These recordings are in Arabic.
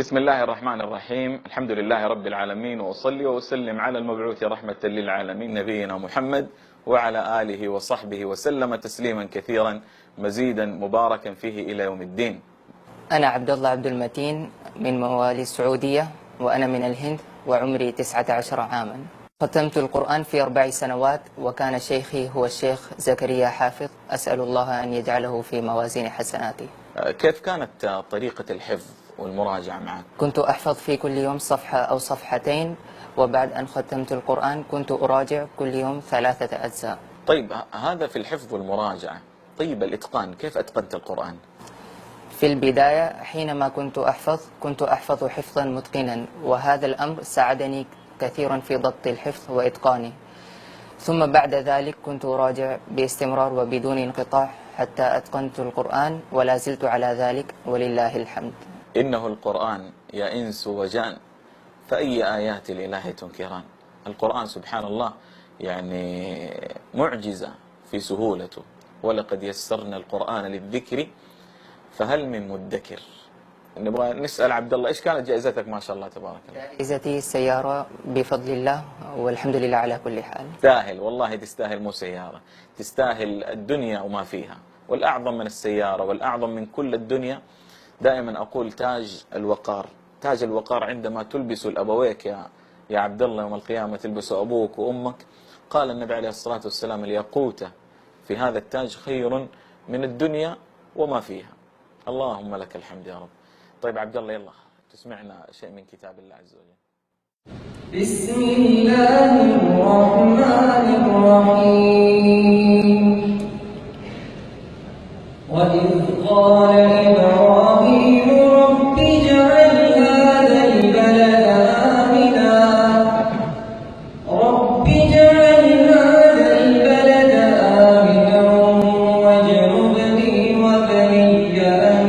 بسم الله الرحمن الرحيم. الحمد لله رب العالمين، وأصلي وأسلم على المبعوث رحمة للعالمين نبينا محمد وعلى آله وصحبه وسلم تسليما كثيرا مزيدا مباركا فيه إلى يوم الدين. أنا عبد الله عبد المتين من موالي السعودية، وأنا من الهند، وعمري 19 عاما. ختمت القرآن في 4 سنوات، وكان شيخي هو الشيخ زكريا حافظ، أسأل الله أن يجعله في موازين حسناته. كيف كانت طريقة الحفظ والمراجعة معك؟ كنت أحفظ في كل يوم صفحة أو صفحتين، وبعد أن ختمت القرآن كنت أراجع كل يوم 3 أجزاء. طيب، هذا في الحفظ والمراجعة. طيب الإتقان، كيف أتقنت القرآن؟ في البداية حينما كنت أحفظ حفظا متقنا، وهذا الأمر ساعدني كثيرا في ضبط الحفظ وإتقانه. ثم بعد ذلك كنت أراجع باستمرار وبدون انقطاع حتى أتقنت القرآن، ولا زلت على ذلك ولله الحمد. إنه القرآن يا إنس وجان، فأي آيات الإله تنكران. القرآن سبحان الله يعني معجزة في سهولته. ولقد يسرنا القرآن للذكر فهل من مدكر. نبغى نسأل عبد الله، إيش كانت جائزتك؟ ما شاء الله تبارك الله. جائزتي السيارة بفضل الله، والحمد لله على كل حال. تستاهل والله، تستاهل، مو سيارة، تستاهل الدنيا وما فيها. والأعظم من السيارة والأعظم من كل الدنيا دائما أقول تاج الوقار. تاج الوقار عندما تلبس الأبويك يا عبد الله يوم القيامة، تلبس أبوك وأمك. قال النبي عليه الصلاة والسلام: الياقوتة في هذا التاج خير من الدنيا وما فيها. اللهم لك الحمد يا رب. طيب عبد الله، يلا تسمعنا شيء من كتاب الله عز وجل. بسم الله الرحمن الرحيم. وإذ قال إبراهيم رب اجعل هذا البلد آمنا واجنبني وبني أن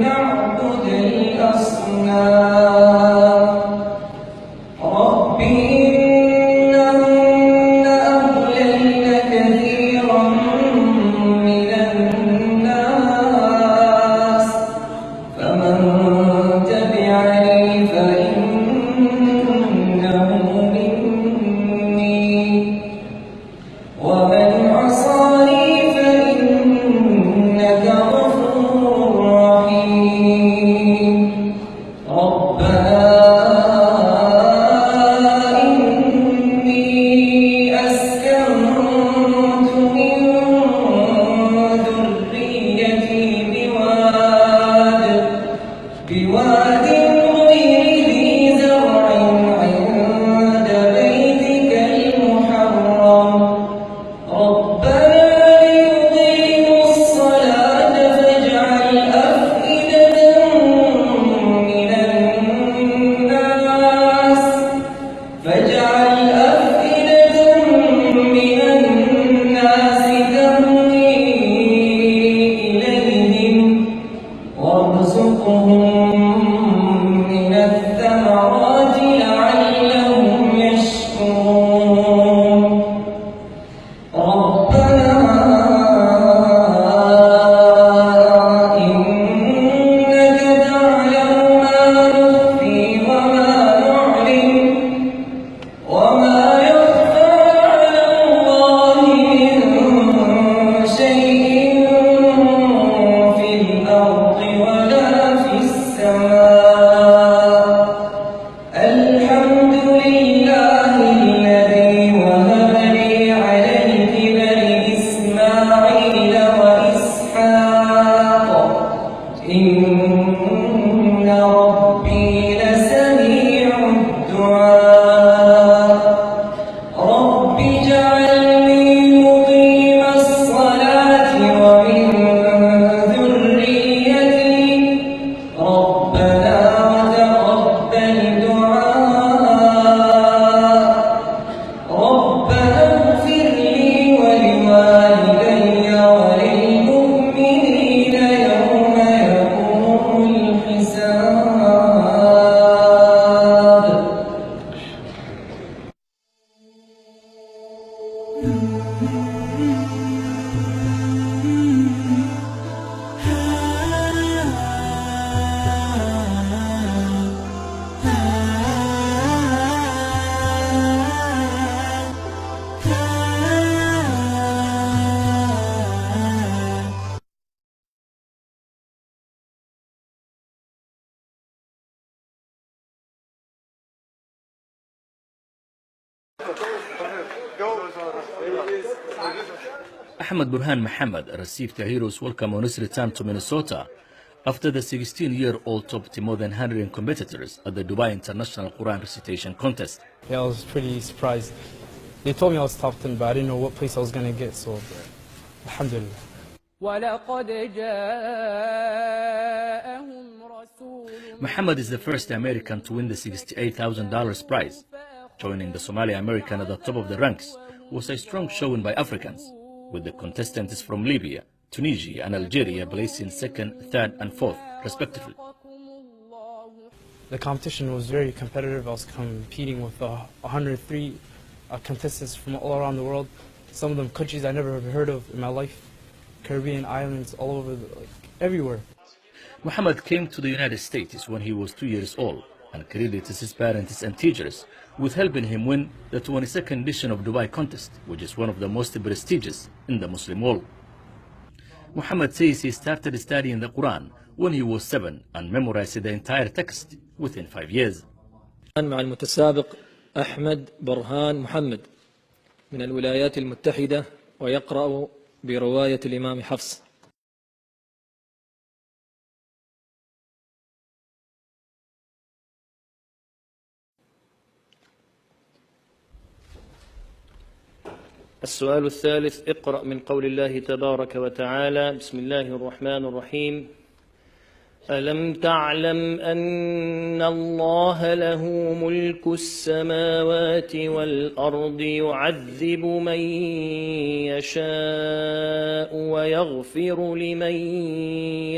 نعبد الأصنام. رب إنهن أضللن كثيرا من الناس، فمن تبعني فإنه مني، ومن عصاني فإنك غفور رحيم. ربنا أسكنت من ذريتي بواد غير ذي زرع عند بيتك المحرم. ربنا ليقيموا الصلاة فاجعل أفئدة من الناس تهوي إليهم، وارزقهم من الثمرات لعلهم يشكرون. ربنا إنك تعلم ما نخفي وما نعلن، وما يخفى على الله من شيء في الأرض ولا في السماء. الحمد لله الذي وهب لي على الكبر إسماعيل وإسحاق، إن ربي لسميع الدعاء. رب اجعلني مقيم الصلاة ومن ذريتي، ربنا وتقبل دعاء. ربنا اغفر لي ولوالدي وللمؤمنين يوم يقوم Ahmed Burhan Mohammed received a hero's welcome on his return to Minnesota after the 16-year-old topped more than 100 competitors at the Dubai International Quran Recitation Contest. Yeah, I was pretty surprised. They told me I was top 10, but I didn't know what place I was going to get, so alhamdulillah. Mohammed is the first American to win the $68,000 prize. Joining the Somali American at the top of the ranks was a strong showing by Africans, with the contestants from Libya, Tunisia and Algeria placing second, third and fourth, respectively. The competition was very competitive. I was competing with 103 contestants from all around the world. Some of them countries I never heard of in my life. Caribbean islands, all over, everywhere. Mohammed came to the United States when he was 2 years old and credits his parents and teachers with helping him win the 22nd edition of Dubai contest, which is one of the most prestigious in the Muslim world. Mohammed says he started studying the Quran when he was 7 and memorized the entire text within 5 years. مع المتسابق أحمد برهان محمد من الولايات المتحدة ويقرأ برواية الإمام حفص. السؤال الثالث: اقرأ من قول الله تبارك وتعالى: بسم الله الرحمن الرحيم. ألم تعلم أن الله له ملك السماوات والأرض يعذب من يشاء ويغفر لمن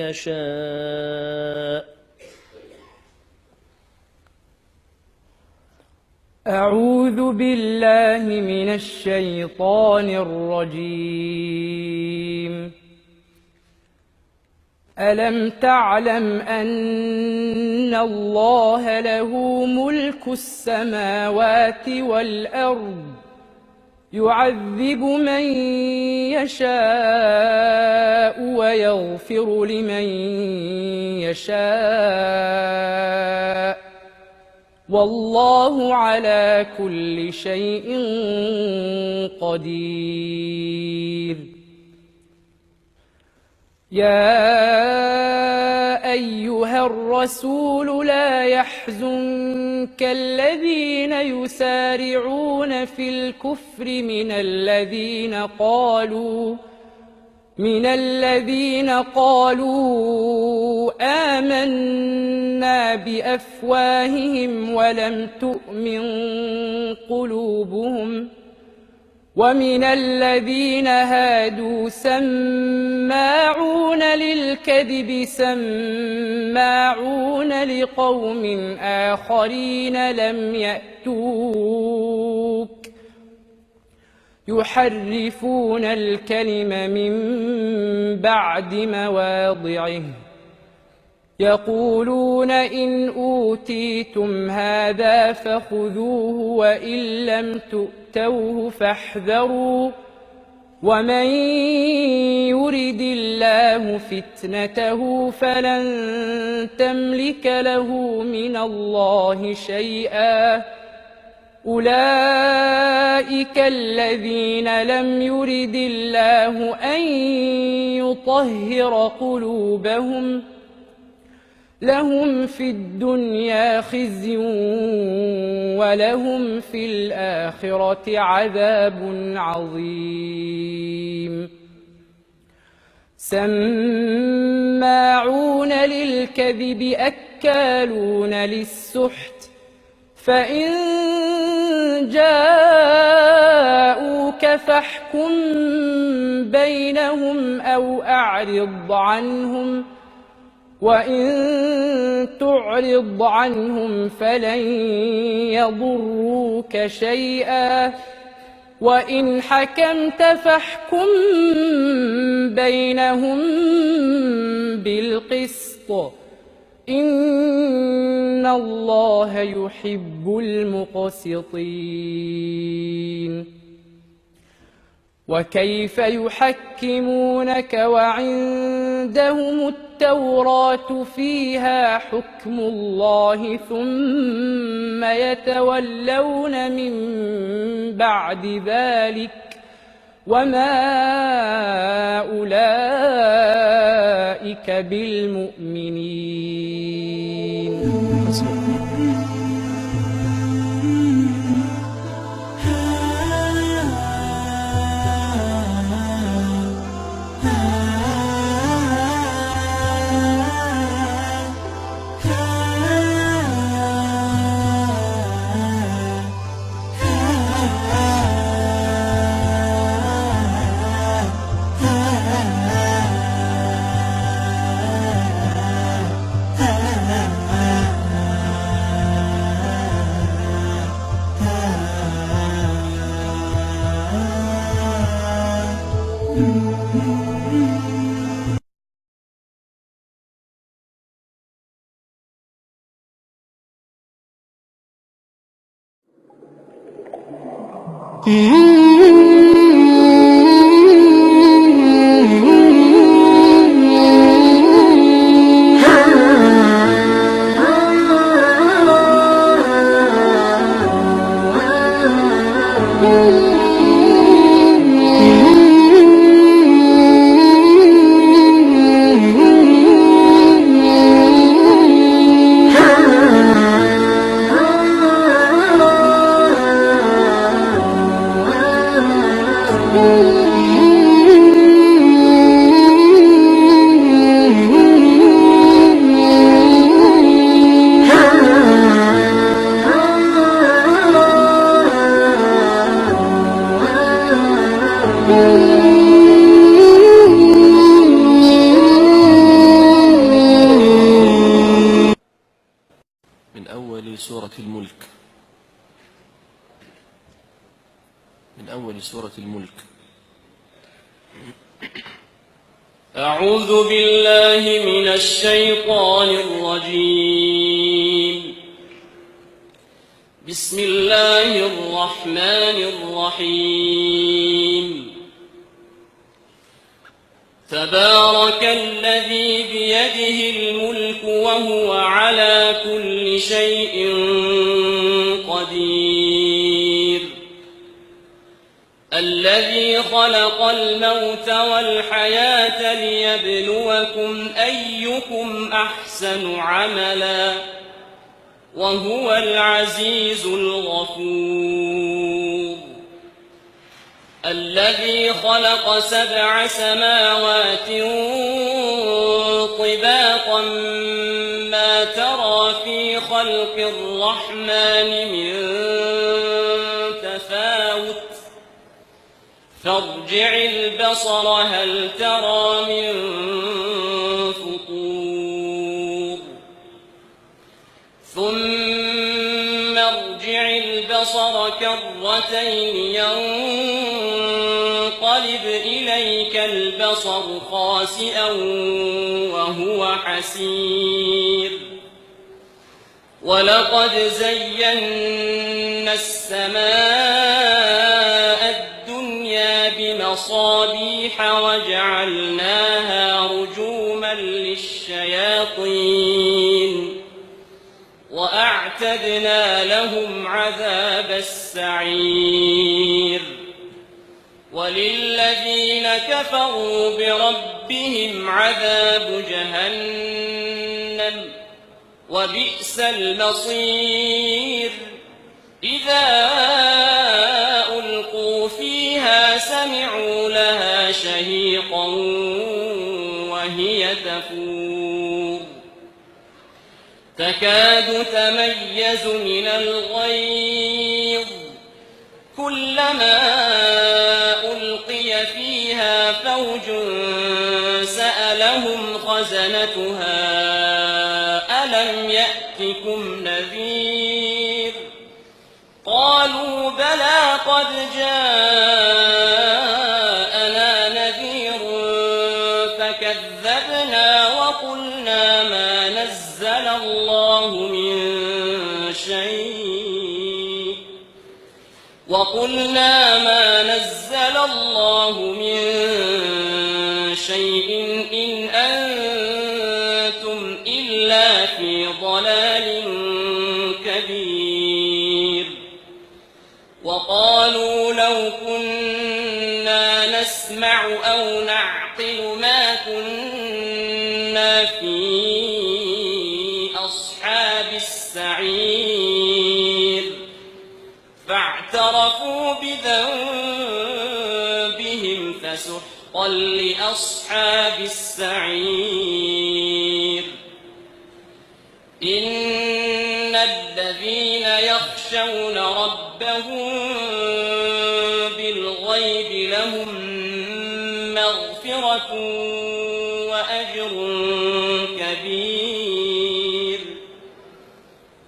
يشاء. أعوذ بالله من الشيطان الرجيم. ألم تعلم أن الله له ملك السماوات والأرض يعذب من يشاء ويغفر لمن يشاء والله على كل شيء قدير. يا أيها الرسول لا يحزنك الذين يسارعون في الكفر من الذين قالوا آمنا بأفواههم ولم تؤمن قلوبهم ومن الذين هادوا سماعون للكذب سماعون لقوم آخرين لم يأتوك يحرفون الكلم من بعد مواضعه يقولون إن أوتيتم هذا فخذوه وإن لم تؤتوه فاحذروا ومن يرد الله فتنته فلن تملك له من الله شيئا أولئك الذين لم يرد الله أن يطهر قلوبهم لهم في الدنيا خزي ولهم في الآخرة عذاب عظيم. سماعون للكذب أكالون للسحت فإن جاءوك فاحكم بينهم أو أعرض عنهم وإن تعرض عنهم فلن يضروك شيئا وإن حكمت فاحكم بينهم بالقسط إن الله يحب المقسطين. وكيف يحكمونك وعندهم عندهم التوراة فيها حكم الله ثم يتولون من بعد ذلك وما أولئك بالمؤمنين. من أول سورة الملك. من أول سورة الملك. أعوذ بالله من الشيطان الرجيم. بسم الله الرحمن الرحيم. تبارك الذي بيده الملك وهو على كل شيء قدير. الذي خلق الموت والحياة ليبلوكم أيكم أحسن عملا وهو العزيز الغفور. الذي خلق 7 سماوات طباقا ما ترى في خلق الرحمن من تفاوت فارجع البصر هل ترى من فطور ثم ارجع البصر كرتين ينقلب إليك البصر خاسئا وهو حسير. ولقد زينا السماء الدنيا بمصابيح وجعلناها رجوما للشياطين وأعتدنا لهم عذاب السعير. وللذين كفروا بربهم عذاب جهنم وبئس المصير. إذا ألقوا فيها سمعوا لها شهيقا وهي تفور تكاد تميز من الغيظ كلما ألقي فيها فوج سألهم خزنتها ألم يأتكم نذير قالوا بلى قد جاءنا نذير فكذبنا وقلنا ما نزل الله من شيء إن لو كنا نسمع أو نعقل ما كنا في أصحاب السعير فاعترفوا بذنبهم فسحقا لأصحاب السعير إن الذين يخشون ربهم بالغيب لهم مغفرة وأجر كبير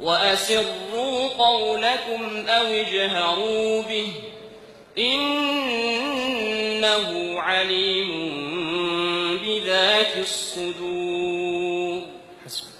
وأسروا قولكم أو اجهروا به إنه عليم بذات الصدور. حسبك.